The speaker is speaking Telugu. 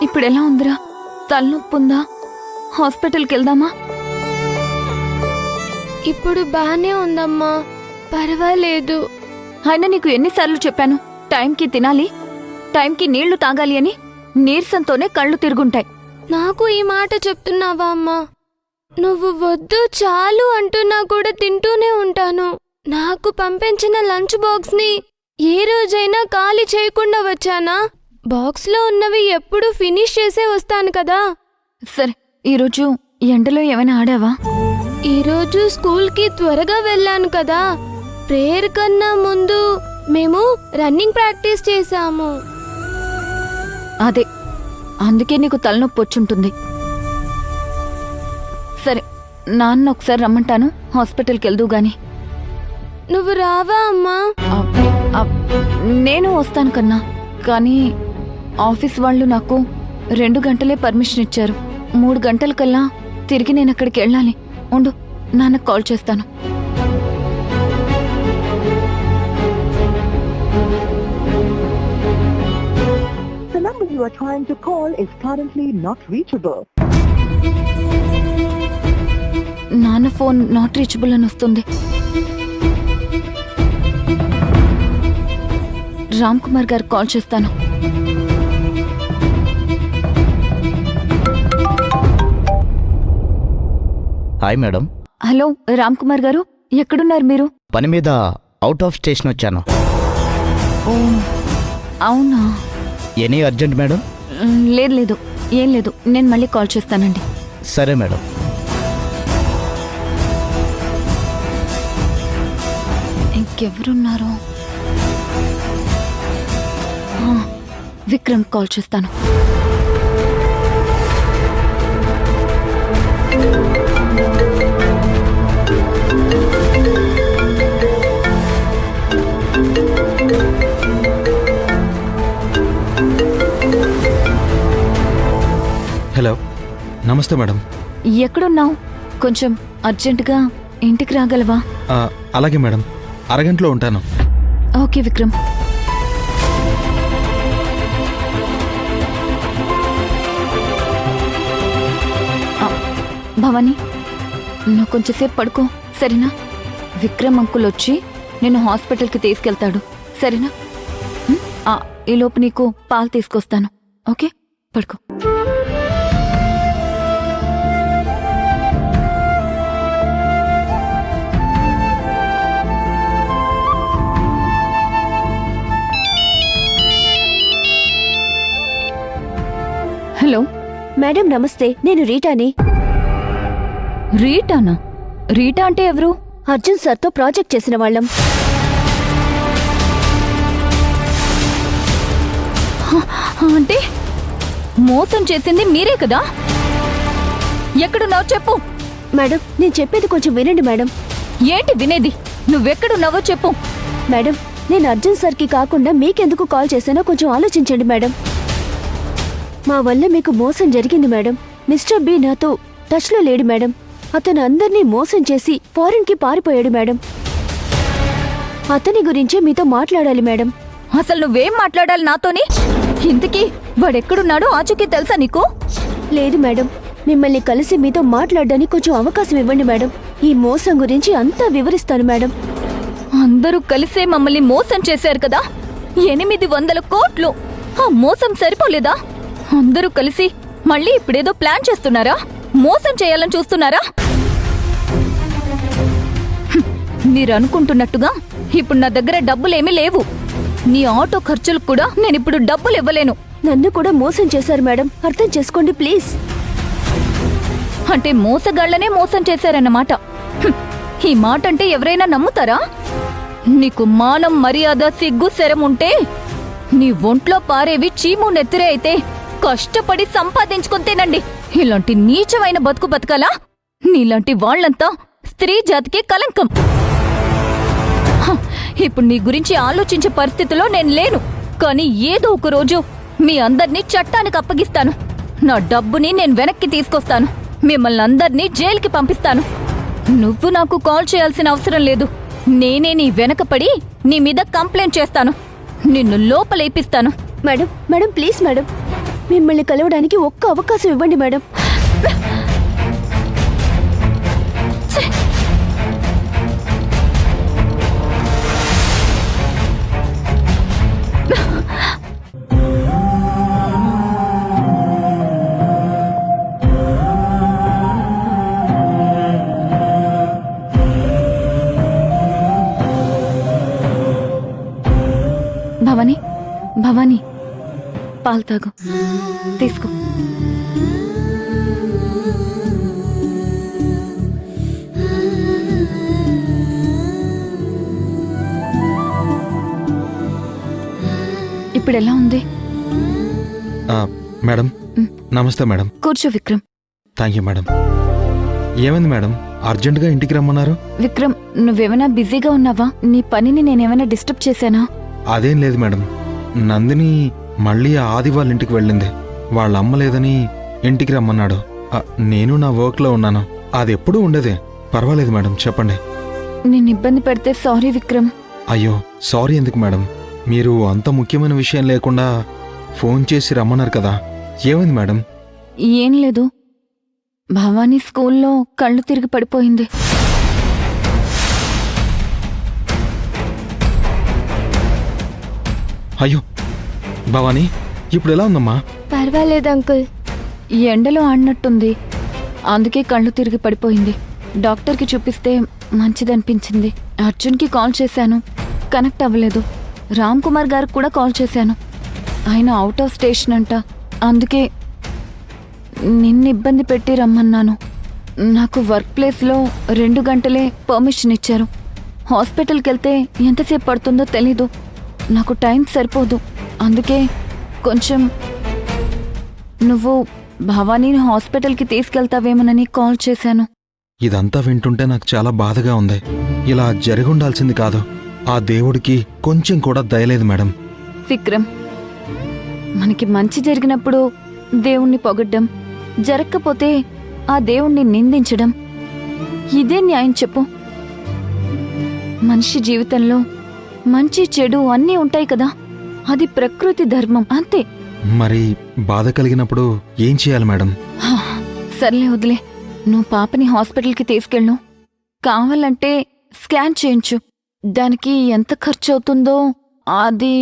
ఇప్పుడెలా ఉందిరా? తలనొప్పుందా? హాస్పిటల్కి వెళ్దామా? ఇప్పుడు బానే ఉందమ్మా, పర్వాలేదు. అయినా నీకు ఎన్నిసార్లు చెప్పాను టైంకి తినాలి, టైంకి నీళ్లు తాగాలి అని? నీరసంతోనే కళ్ళు తిరుగుంటాయి. నాకు ఈ మాట చెప్తున్నావా అమ్మా? నువ్వు వద్దు చాలు అంటున్నా కూడా తింటూనే ఉంటాను. నాకు పంపించిన లంచ్ బాక్స్ని ఏ రోజైనా ఖాళీ చేయకుండా వచ్చానా? బాక్స్లో ఉన్నవి ఎప్పుడు ఫినిష్ చేసే వస్తాను కదా. సరే, ఈరోజు ఎండలో ఏమైనా ఆడావా? ఈరోజు స్కూల్కి త్వరగా వెళ్ళాను కదా. ప్రేయర్ కన్నా ముందు మేము రన్నింగ్ ప్రాక్టీస్ చేశాము. అదే, అందుకే నీకు తలనొప్పి వచ్చుంటుంది. సరే, నాన్న ఒకసారి రమ్మంటాను, హాస్పిటల్కి వెళ్దూ గాని. నువ్వు రావా అమ్మా? నేను వస్తాను కన్నా, కానీ ఆఫీస్ వాళ్ళు నాకు 2 గంటలే పర్మిషన్ ఇచ్చారు. 3 గంటలకల్లా తిరిగి నేను అక్కడికి వెళ్ళాలి. ఉండు, నాన్నకు కాల్ చేస్తాను. The number you are trying to call is currently not reachable. నాన్న ఫోన్ నాట్ రీచబుల్ అని వస్తుంది. రామ్ కుమార్ గారికి కాల్ చేస్తాను. Hi madam. Hello Ram Kumar గారు, ఎక్కడున్నారు మీరు? పని మీద అవుట్ ఆఫ్ స్టేషన్ వచ్చాను. ఓ అవునా? Any urgent madam? లేదు లేదు, ఏం లేదు, నేను మళ్ళీ కాల్ చేస్తానండి. సరే మేడం. ఇంకెవరున్నారు? విక్రమ్ కాల్ చేస్తాను. హలో, నమస్తే మేడం. ఎక్కడున్నావు? కొంచెం అర్జెంటుగా ఇంటికి రాగలవా? అలాగే మేడం, అరగంటలో ఉంటాను. ఓకే విక్రమ్. భవానీ, నువ్వు కొంచెంసేపు పడుకో, సరేనా? విక్రమ్ అంకుల్ వచ్చి నిన్ను హాస్పిటల్కి తీసుకెళ్తాడు, సరేనా? ఈలోపు నీకు పాలు తీసుకొస్తాను. ఓకే, పడుకో. హలో మేడం, నమస్తే. నేను రీటాని. రీటానా? రీటా అంటే ఎవరు? అర్జున్ సార్తో ప్రాజెక్ట్ చేసిన వాళ్ళం. అంటే మోసం చేసింది మీరే కదా? ఎక్కడున్నావు చెప్పు. మేడం, నేను చెప్పేది కొంచెం వినండి మేడం. ఏంటి వినేది? నువ్వెక్కడున్నావో చెప్పు. మేడం, నేను అర్జున్ సార్కి కాకుండా మీకెందుకు కాల్ చేశానో కొంచెం ఆలోచించండి మేడం. మా వల్ల మీకు మోసం జరిగింది మేడం. మిస్టర్ బి నాతో టచ్లో లేడు మేడం. అతను అందర్నీ మోసం చేసి ఫారిన్కి పారిపోయాడు మేడం. అతని గురించే మీతో మాట్లాడాలి మేడం. అసలు నువ్వేం మాట్లాడాలి నాతోని? ఇంతకీ వాడెక్కడున్నాడో ఆచూకీ తెలుసా నీకు? లేదు మేడం, మిమ్మల్ని కలిసి మీతో మాట్లాడడానికి కొంచెం అవకాశం ఇవ్వండి మేడం. ఈ మోసం గురించి అంతా వివరిస్తాను మేడం. అందరూ కలిసే మమ్మల్ని మోసం చేశారు కదా, 800 కోట్లు. ఆ మోసం సరిపోలేదా? అందరూ కలిసి మళ్ళీ ఇప్పుడేదో ప్లాన్ చేస్తున్నారా? మోసం చేయాలని చూస్తున్నారా? మీరు అనుకుంటున్నట్టుగా ఇప్పుడు నా దగ్గర డబ్బులేమీ లేవు. నీ ఆటో ఖర్చులకు కూడా నేనిప్పుడు డబ్బులు ఇవ్వలేను. నన్ను కూడా మోసం చేశారు మేడం, అర్థం చేసుకోండి ప్లీజ్. అంటే మోసగాళ్లనే మోసం చేశారన్నమాట. ఈ మాట అంటే ఎవరైనా నమ్ముతారా? నీకు మానం, మర్యాద, సిగ్గు, శరం ఉంటే నీ ఒంట్లో పారేవి చీము నెత్తిరే అయితే కష్టపడి సంపాదించుకుని తినండి. ఇలాంటి నీచమైన బతుకు బతకాలా? నీలాంటి వాళ్లంతా స్త్రీ జాతికి కలంకం. ఇప్పుడు నీ గురించి ఆలోచించే పరిస్థితిలో నేను లేను. కానీ ఏదో ఒక రోజు మీ అందర్నీ చట్టానికి అప్పగిస్తాను. నా డబ్బుని నేను వెనక్కి తీసుకొస్తాను. మిమ్మల్ని అందర్నీ జైలుకి పంపిస్తాను. నువ్వు నాకు కాల్ చేయాల్సిన అవసరం లేదు. నేనే నీ వెనకపడి నీ మీద కంప్లైంట్ చేస్తాను. నిన్ను లోపలేపిస్తాను. Madam, madam please madam. మిమ్మల్ని కలవడానికి ఒక్క అవకాశం ఇవ్వండి మేడం. భవానీ, భవానీ, పాలు తాగు, తీసుకో. ఇప్పుడు ఎలా ఉంది? మేడం నమస్తే మేడం. కూర్చో విక్రమ్. Thank you madam. ఏమైంది మేడం, అర్జెంటుగా ఇంటికి రమ్మన్నారు? విక్రమ్, నువ్వేమైనా బిజీగా ఉన్నావా? నీ పనిని నేనేమైనా డిస్టర్బ్ చేశానా? అదేం లేదు మేడం. నందిని మళ్ళీ ఆది వాళ్ళ ఇంటికి వెళ్ళింది. వాళ్ళ అమ్మ లేదని ఇంటికి రమ్మన్నాడు. నేను నా వర్క్లో ఉన్నాను. అది ఎప్పుడూ ఉండేదే. పర్వాలేదు మేడం, చెప్పండి. నేను ఇబ్బంది పెడితే సారీ విక్రమ్. అయ్యో, సారీ ఎందుకు మేడం? మీరు అంత ముఖ్యమైన విషయం లేకుండా ఫోన్ చేసి రమ్మన్నారు కదా. ఏమైంది మేడం? ఏం లేదు, భవానీ స్కూల్లో కళ్ళు తిరిగి పడిపోయింది. అయ్యో భవానీ, ఇప్పుడు ఎలా ఉందమ్మా? పర్వాలేదు అంకుల్. ఎండలో ఆడినట్టుంది, అందుకే కళ్ళు తిరిగి పడిపోయింది. డాక్టర్కి చూపిస్తే మంచిదనిపించింది. అర్జున్కి కాల్ చేశాను, కనెక్ట్ అవ్వలేదు. రామ్ కుమార్ గారికి కూడా కాల్ చేశాను, ఆయన అవుట్ ఆఫ్ స్టేషన్ అంట. అందుకే నిన్ను ఇబ్బంది పెట్టి రమ్మన్నాను. నాకు వర్క్ ప్లేస్లో 2 గంటలే పర్మిషన్ ఇచ్చారు. హాస్పిటల్కి వెళ్తే ఎంతసేపు పడుతుందో తెలీదు. నాకు టైం సరిపోదు. అందుకే కొంచెం నువ్వు భవానీని హాస్పిటల్కి తీసుకెళ్తావేమోనని కాల్ చేశాను. ఇదంతా వింటుంటే నాకు చాలా బాధగా ఉంది. ఇలా జరిగుండాల్సింది కాదు. ఆ దేవుడికి కొంచెం కూడా దయలేదు మేడం. విక్రమ్, మనకి మంచి జరిగినప్పుడు దేవుణ్ణి పొగడ్డం, జరగకపోతే ఆ దేవుణ్ణి నిందించడం, ఇదే న్యాయం చెప్పు? మనిషి జీవితంలో మంచి చెడు అన్నీ ఉంటాయి కదా, అది ప్రకృతి ధర్మం, అంతే. మరి బాధ కలిగినప్పుడు ఏం చేయాలి మేడం? సర్లే వదిలే. నువ్వు పాపని హాస్పిటల్కి తీసుకెళ్ళు. కావాలంటే స్కాన్ చేయించు. దానికి ఎంత ఖర్చు అవుతుందో అది